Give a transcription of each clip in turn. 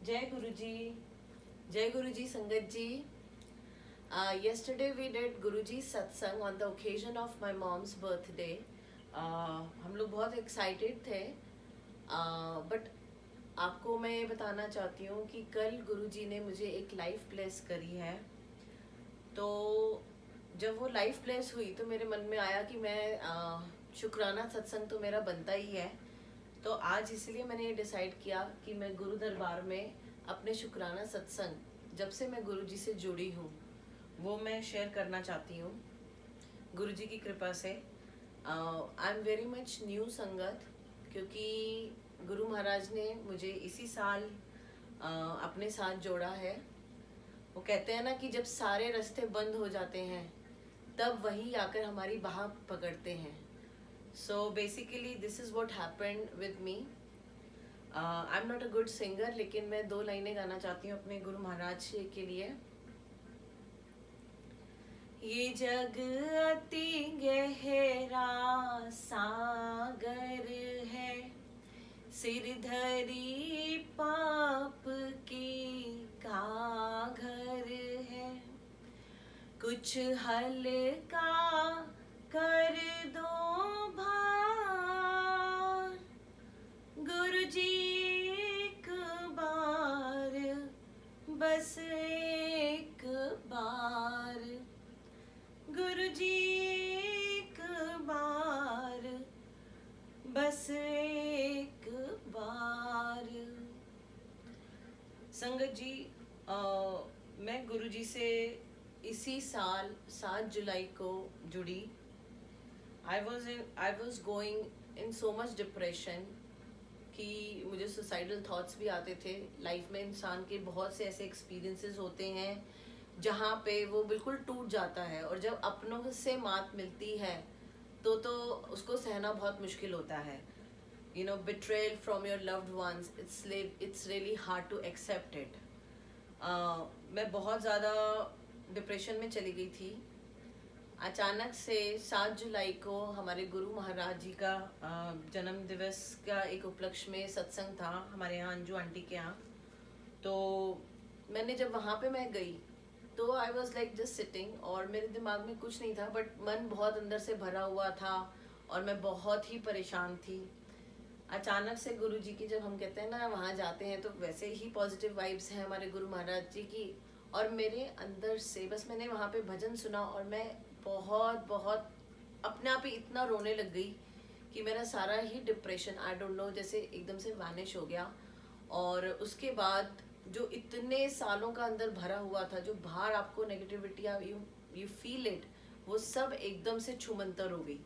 जय गुरु जी। जय गुरु जी संगत जी। Yesterday we did Guruji satsang on the occasion of my mom's birthday. हम लोग बहुत एक्साइटेड थे, बट आपको मैं बताना चाहती हूँ कि कल गुरुजी ने मुझे एक लाइफ ब्लेस करी है। तो जब वो लाइफ ब्लेस हुई तो मेरे मन में आया कि मैं शुक्राना सत्संग तो मेरा बनता ही है। तो आज इसलिए मैंने ये डिसाइड किया कि मैं गुरु दरबार में अपने शुक्राना सत्संग जब से मैं गुरुजी से जुड़ी हूँ वो मैं शेयर करना चाहती हूँ गुरुजी की कृपा से। I am very much new संगत, क्योंकि गुरु महाराज ने मुझे इसी साल अपने साथ जोड़ा है। वो कहते हैं ना कि जब सारे रास्ते बंद हो जाते हैं तब वही आकर हमारी बाह पकड़ते हैं। So basically this is what happened with me. I am not a good singer, लेकिन मैं 2 लाइनें गाना चाहती हूँ अपने गुरु महाराज के लिए। ये जग अति गहरा सागर है, सिरधरी पाप की काघर है। कुछ हल्का कर दो भार, गुरुजी एक बार, बस एक बार, गुरुजी एक बार, बस एक बार। संगत जी, मैं गुरुजी से इसी साल 7 जुलाई को जुड़ी। I was going in so much depression कि मुझे सुसाइडल थॉट्स भी आते थे। लाइफ में इंसान के बहुत से ऐसे एक्सपीरियंसेस होते हैं जहाँ पे वो बिल्कुल टूट जाता है, और जब अपनों से मात मिलती है तो उसको सहना बहुत मुश्किल होता है। You know, betrayal from your loved ones, it's really hard to accept it. मैं बहुत ज़्यादा डिप्रेशन में चली गई थी। अचानक से 7 जुलाई को हमारे गुरु महाराज जी का जन्म दिवस का एक उपलक्ष्य में सत्संग था हमारे यहाँ अंजू आंटी के यहाँ। तो मैंने जब वहाँ पे मैं गई तो I was like just sitting, और मेरे दिमाग में कुछ नहीं था, बट मन बहुत अंदर से भरा हुआ था और मैं बहुत ही परेशान थी। अचानक से गुरु जी की, जब हम कहते हैं ना वहाँ जाते हैं तो वैसे ही पॉजिटिव वाइब्स हैं हमारे गुरु महाराज जी की, और मेरे अंदर से बस मैंने वहाँ पे भजन सुना और मैं बहुत बहुत अपने आप ही इतना रोने लग गई कि मेरा सारा ही डिप्रेशन, आई डोंट नो, जैसे एकदम से वैनिश हो गया। और उसके बाद जो इतने सालों का अंदर भरा हुआ था, जो बाहर आपको नेगेटिविटी यू फील इट, वो सब एकदम से छूमंतर हो गई।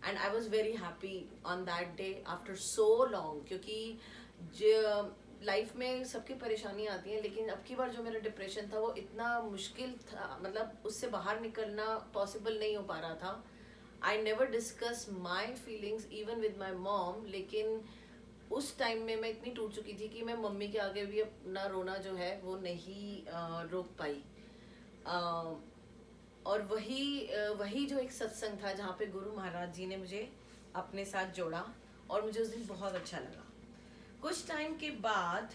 And I was very happy on that day after so long, क्योंकि लाइफ में सबकी परेशानी आती है, लेकिन अब की बार जो मेरा डिप्रेशन था वो इतना मुश्किल था, मतलब उससे बाहर निकलना पॉसिबल नहीं हो पा रहा था। I never discuss my feelings even with my mom, लेकिन उस टाइम में मैं इतनी टूट चुकी थी कि मैं मम्मी के आगे भी अपना रोना जो है वो नहीं रोक पाई। और वही जो एक सत्संग था जहाँ पे गुरु महाराज जी ने मुझे अपने साथ जोड़ा, और मुझे उस दिन बहुत अच्छा लगा। कुछ टाइम के बाद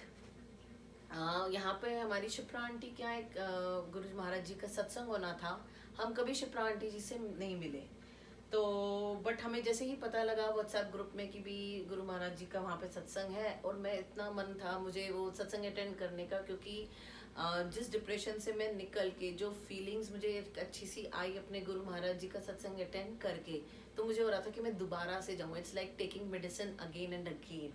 यहाँ पे हमारी शिप्रा आंटी के यहाँ एक गुरु महाराज जी का सत्संग होना था। हम कभी शिप्रा आंटी जी से नहीं मिले, तो बट हमें जैसे ही पता लगा व्हाट्सएप ग्रुप में कि भी गुरु महाराज जी का वहाँ पे सत्संग है, और मैं इतना मन था मुझे वो सत्संग अटेंड करने का, क्योंकि जिस डिप्रेशन से मैं निकल के जो फीलिंग्स मुझे एक अच्छी सी आई अपने गुरु महाराज जी का सत्संग अटेंड करके, तो मुझे हो रहा था कि मैं दोबारा से जाऊँ। It's like taking medicine again and again.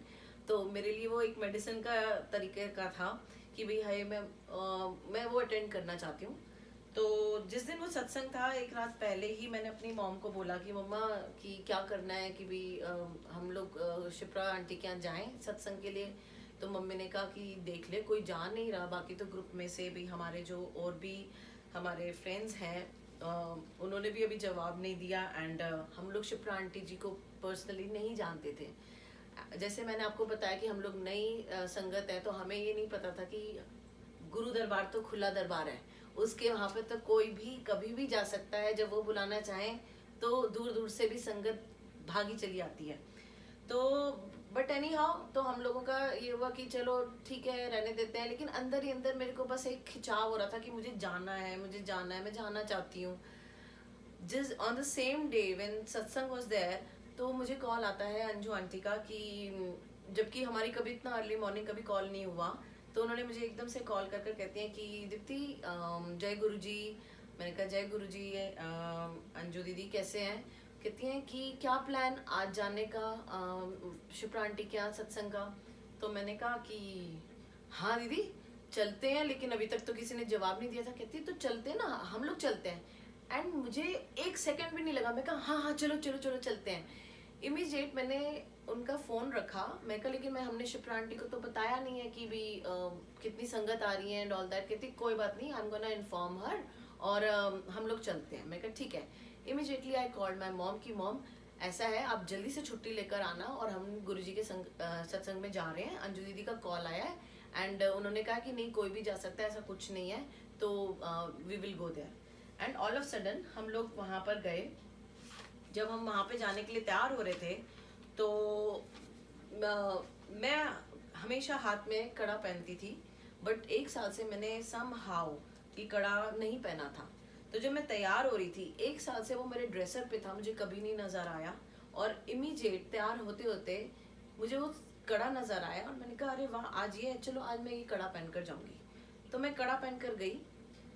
तो मेरे लिए वो एक मेडिसिन का तरीके का था कि भाई हाय मैं वो अटेंड करना चाहती हूँ। तो जिस दिन वो सत्संग था, एक रात पहले ही मैंने अपनी मॉम को बोला कि मम्मा कि क्या करना है कि भी हम लोग शिप्रा आंटी के यहाँ जाएं सत्संग के लिए। तो मम्मी ने कहा कि देख ले, कोई जा नहीं रहा, बाकी तो ग्रुप में से भी हमारे जो और भी हमारे फ्रेंड्स हैं उन्होंने भी अभी जवाब नहीं दिया। एंड हम लोग शिप्रा आंटी जी को पर्सनली नहीं जानते थे। जैसे मैंने आपको बताया कि हम लोग नई संगत है, तो हमें ये नहीं पता था कि गुरु दरबार तो खुला दरबार है, उसके वहाँ पे तो कोई भी कभी भी जा सकता है। जब वो बुलाना चाहें तो दूर दूर से भी संगत भागी चली आती है। तो बट एनी हाउ तो हम लोगों का ये हुआ कि चलो ठीक है रहने देते हैं, लेकिन अंदर ही अंदर मेरे को बस एक खिंचाव हो रहा था कि मुझे जाना है, मुझे जाना है, मैं जाना चाहती हूँ। जिस on the same day when सत्संग वाज देयर, तो मुझे कॉल आता है अंजू आंटी का कि जबकि हमारी कभी इतना अर्ली मॉर्निंग कभी कॉल नहीं हुआ, तो उन्होंने मुझे एकदम से कॉल कर कर कहती हैं कि दीप्ति जय गुरु जी। मैंने कहा जय गुरु जी। अंजू दीदी कैसे हैं? कहती हैं कि क्या प्लान आज जाने का शिप्रा आंटी के यहाँ सत्संग का? तो मैंने कहा कि हाँ दीदी चलते हैं, लेकिन अभी तक तो किसी ने जवाब नहीं दिया था। कहती तो चलते हैं ना, हम लोग चलते हैं। एंड मुझे एक सेकंड भी नहीं लगा, मैं कहा हाँ हाँ चलो चलो चलो चलते हैं। इमीडिएट मैंने उनका फ़ोन रखा। मैं कहा लेकिन हमने शिप्रा आंटी को तो बताया नहीं है कि भी कितनी संगत आ रही है एंड ऑल दैट। कहती कोई बात नहीं, I am gonna inform her, और हम लोग चलते हैं। मैं कहा ठीक है। Immediately I called my mom की मॉम ऐसा है आप जल्दी से छुट्टी लेकर आना, और हम गुरुजी के सत्संग में जा रहे हैं। अंजू दीदी का कॉल आया है एंड उन्होंने कहा कि नहीं कोई भी जा सकता है, ऐसा कुछ नहीं है, तो we will go there. And all of sudden हम लोग वहाँ पर गए। जब हम वहाँ पे जाने के लिए तैयार हो रहे थे, तो मैं हमेशा हाथ में कड़ा पहनती थी, बट एक साल से मैंने सम हाउ ये कड़ा नहीं पहना था। तो जब मैं तैयार हो रही थी, एक साल से वो मेरे ड्रेसर पे था, मुझे कभी नहीं नज़र आया, और इमीडिएट तैयार होते होते मुझे वो कड़ा नज़र आया, और मैंने कहा अरे वाह आज ये है, चलो आज मैं ये कड़ा पहन कर जाऊँगी। तो मैं कड़ा पहन कर गई।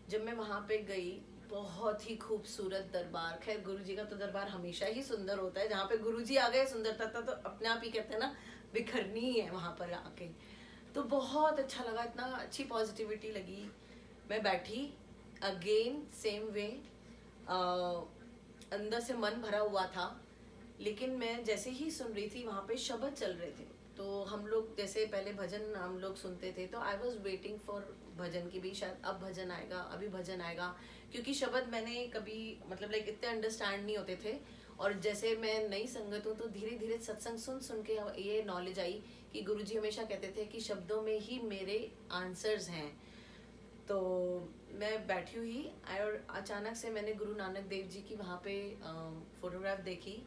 जब मैं वहाँ पे गई, बहुत ही खूबसूरत दरबार। खैर गुरुजी का तो दरबार हमेशा ही सुंदर होता है, जहाँ पे गुरुजी आ गए सुंदरता तो अपने आप ही कहते हैं ना बिखरनी ही है वहाँ पर आके। तो बहुत अच्छा लगा, इतना अच्छी पॉजिटिविटी लगी। मैं बैठी, अगेन सेम वे, अंदर से मन भरा हुआ था। लेकिन मैं जैसे ही सुन रही थी, वहाँ पे शब्द चल रहे थे, तो हम लोग जैसे पहले भजन हम लोग सुनते थे, तो आई वॉज वेटिंग फॉर भजन की भी, शायद अब भजन आएगा, अभी भजन आएगा। क्योंकि शब्द मैंने कभी मतलब लाइक इतने अंडरस्टैंड नहीं होते थे, और जैसे मैं नई संगत हूँ तो धीरे धीरे सत्संग सुन सुन के ये नॉलेज आई कि गुरुजी हमेशा कहते थे कि शब्दों में ही मेरे आंसर्स हैं। तो मैं बैठी हुई, और अचानक से मैंने गुरु नानक देव जी की वहाँ पे फोटोग्राफ देखी।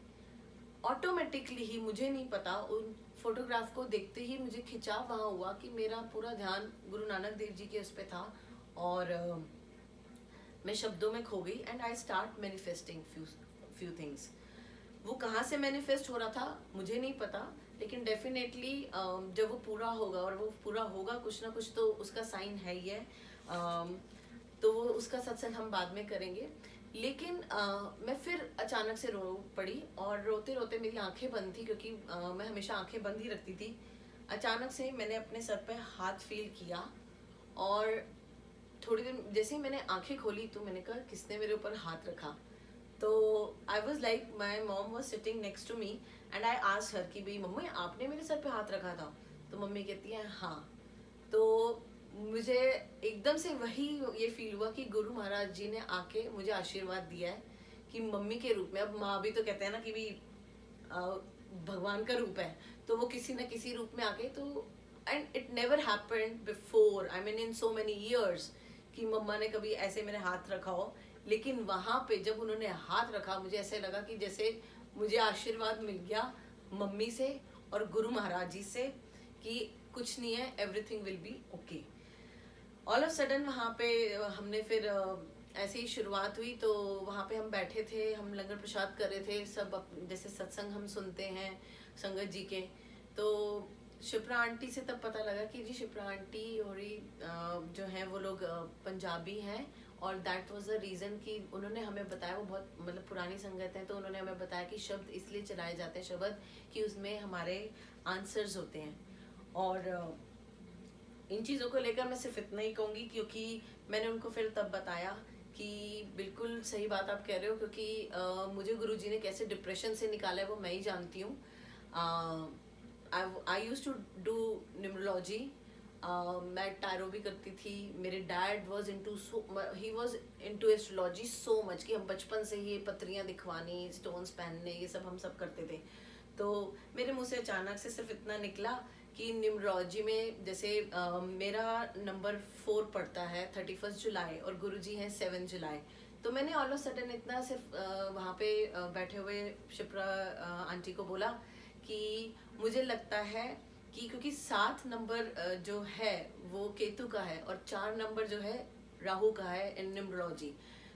ऑटोमेटिकली ही, मुझे नहीं पता, उन फोटोग्राफ को देखते ही मुझे खिंचाव वहाँ हुआ कि मेरा पूरा ध्यान गुरु नानक देव जी के उस पर था, और मैं शब्दों में खो गई। And I start manifesting few things. वो कहाँ से मैनिफेस्ट हो रहा था मुझे नहीं पता, लेकिन डेफिनेटली जब वो पूरा होगा, और वो पूरा होगा कुछ ना कुछ तो उसका साइन है ही है। तो वो उसका सत्संग हम बाद में करेंगे। लेकिन मैं फिर अचानक से रो पड़ी, और रोते रोते मेरी आंखें बंद थी, क्योंकि मैं हमेशा आंखें बंद ही रखती थी। अचानक से मैंने अपने सर पे हाथ फील किया, और थोड़ी देर जैसे ही मैंने आंखें खोली तो मैंने कहा किसने मेरे ऊपर हाथ रखा। तो I was like, my mom was sitting next to me, and I asked her कि भाई मम्मी आपने मेरे सर पे हाथ रखा था? तो मम्मी कहती है हाँ। तो मुझे एकदम से वही ये फील हुआ कि गुरु महाराज जी ने आके मुझे आशीर्वाद दिया है, कि मम्मी के रूप में। अब माँ भी तो कहते हैं ना कि भी भगवान का रूप है, तो वो किसी न किसी रूप में आके, तो and it never happened before, I mean in so many years, कि मम्मा ने कभी ऐसे मेरे हाथ रखा हो। लेकिन वहाँ पे जब उन्होंने हाथ रखा, मुझे ऐसे लगा कि जैसे मुझे आशीर्वाद मिल गया मम्मी से और गुरु महाराज जी से, कि कुछ नहीं है, everything will be okay. All of sudden वहाँ पे हमने फिर ऐसे ही शुरुआत हुई। तो वहाँ पे हम बैठे थे, हम लंगर प्रसाद कर रहे थे सब, जैसे सत्संग हम सुनते हैं संगत जी के। तो शिप्रा आंटी से तब पता लगा कि जी शिप्रा आंटी और जो हैं वो लोग पंजाबी हैं, और दैट वाज द रीज़न कि उन्होंने हमें बताया, वो बहुत मतलब पुरानी संगत है, तो उन्होंने हमें बताया कि शब्द इसलिए चलाए जाते हैं शब्द कि उसमें हमारे आंसर्स होते हैं। और इन चीज़ों को लेकर मैं सिर्फ इतना ही कहूँगी, क्योंकि मैंने उनको फिर तब बताया कि बिल्कुल सही बात आप कह रहे हो, क्योंकि मुझे गुरुजी ने कैसे डिप्रेशन से निकाला है वो मैं ही जानती हूँ। आई यूज टू डू न्यूमरोलॉजी, मैं टैरो भी करती थी। मेरे dad was into he was into astrology so much कि हम बचपन से ही पत्रियाँ दिखवानी, स्टोन्स पहनने, ये सब हम सब करते थे। तो मेरे मुंह से अचानक से सिर्फ इतना निकला कि न्यूमरोलॉजी में जैसे मेरा नंबर 4 पड़ता है 31 जुलाई, और गुरुजी हैं 7 जुलाई। तो मैंने ऑल ऑफ सडन इतना सिर्फ वहाँ पे बैठे हुए शिप्रा आंटी को बोला कि मुझे लगता है कि क्योंकि 7 नंबर जो है वो केतु का है और 4 नंबर जो है राहु का है इन न्यूमरोलॉजी।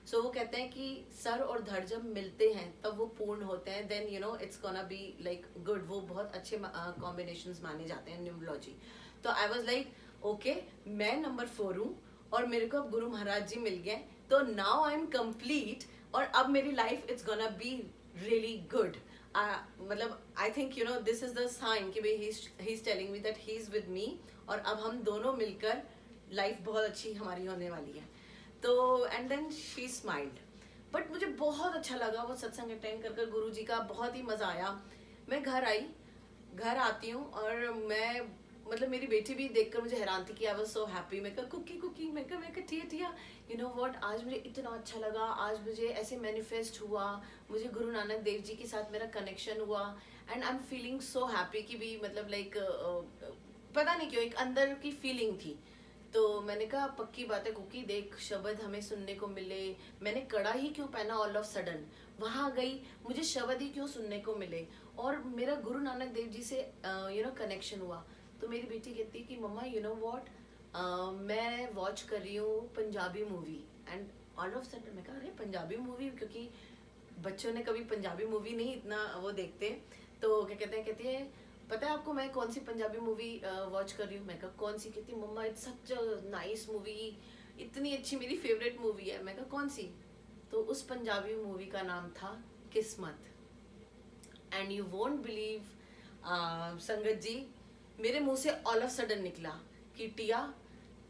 सो वो कहते हैं कि सर और धड़ जब मिलते हैं तब वो पूर्ण होते हैं, then you know it's gonna be like good. वो बहुत अच्छे कॉम्बिनेशंस माने जाते हैं न्यूमरोलॉजी। तो आई वाज लाइक ओके, मैं नंबर 4 हूँ और मेरे को अब गुरु महाराज जी मिल गए, तो नाउ आई एम कंप्लीट और अब मेरी life it's gonna be really good. मतलब I think you know this is the sign कि भाई he is telling me that he is with me और अब हम दोनों मिलकर लाइफ बहुत अच्छी हमारी होने वाली है। तो and then she smiled. But मुझे बहुत अच्छा लगा वो सत्संग अटेंड कर कर, गुरु जी का बहुत ही मजा आया। मैं घर आती हूँ और मैं मतलब मेरी बेटी भी देखकर मुझे हैरान थी कि आई वाज सो हैप्पी। मैं कहा कुकी कुकी, मैं कहा टिया टिया, यू नो व्हाट, आज मुझे इतना अच्छा लगा, आज मुझे ऐसे मैनिफेस्ट हुआ, मुझे गुरु नानक देव जी के साथ मेरा कनेक्शन हुआ and I am feeling so happy कि भी मतलब लाइक पता नहीं क्यों एक अंदर की फीलिंग थी। तो मैंने कहा पक्की बात है कुकी, देख शब्द हमें सुनने को मिले, मैंने कड़ा ही क्यों पहना ऑल ऑफ सडन, वहां गई मुझे शब्द ही क्यों सुनने को मिले और मेरा गुरु नानक देव जी से यू नो कनेक्शन हुआ। तो मेरी बेटी कहती है कि मम्मा यू नो व्हाट, मैं वॉच कर रही हूँ Punjabi movie and all of sudden मैं कहा अरे पंजाबी मूवी, क्योंकि बच्चों ने कभी पंजाबी मूवी नहीं इतना वो देखते। तो क्या कहती है पता है आपको मैं कौन सी पंजाबी मूवी वॉच कर रही हूँ। मैं कहा कौन सी, कहती mamma it's such a nice movie, इतनी अच्छी मेरी फेवरेट मूवी है। मैं कहा कौन सी। तो उस पंजाबी मूवी का नाम था किस्मत। एंड यू वोंट बिलीव संगत जी, मेरे मुंह से ऑल ऑफ सडन निकला कि टिया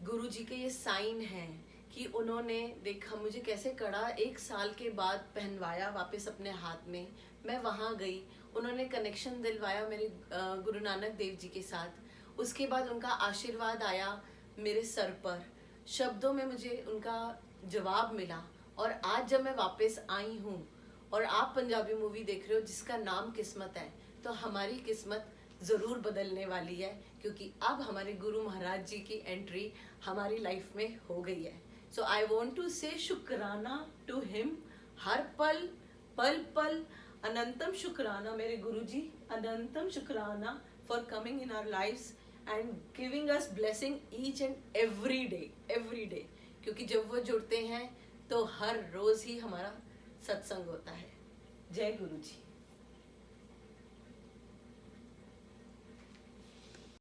गुरु जी के ये साइन है कि उन्होंने देखा मुझे कैसे कड़ा 1 साल के बाद पहनवाया वापस अपने हाथ में। मैं वहाँ गई, उन्होंने कनेक्शन दिलवाया मेरे गुरु नानक देव जी के साथ। उसके बाद उनका आशीर्वाद आया मेरे सर पर, शब्दों में मुझे उनका जवाब मिला। और आज जब मैं वापस आई हूँ और आप पंजाबी मूवी देख रहे हो जिसका नाम किस्मत है, तो हमारी किस्मत ज़रूर बदलने वाली है, क्योंकि अब हमारे गुरु महाराज जी की एंट्री हमारी लाइफ में हो गई है। सो आई वॉन्ट टू से शुक्राना टू हिम, हर पल पल पल अनंतम शुक्राना मेरे गुरु जी, अनंतम शुक्राना for coming in our lifes and giving us blessing each and every day. क्योंकि जब वो जुड़ते हैं तो हर रोज ही हमारा सत्संग होता है। जय गुरु जी।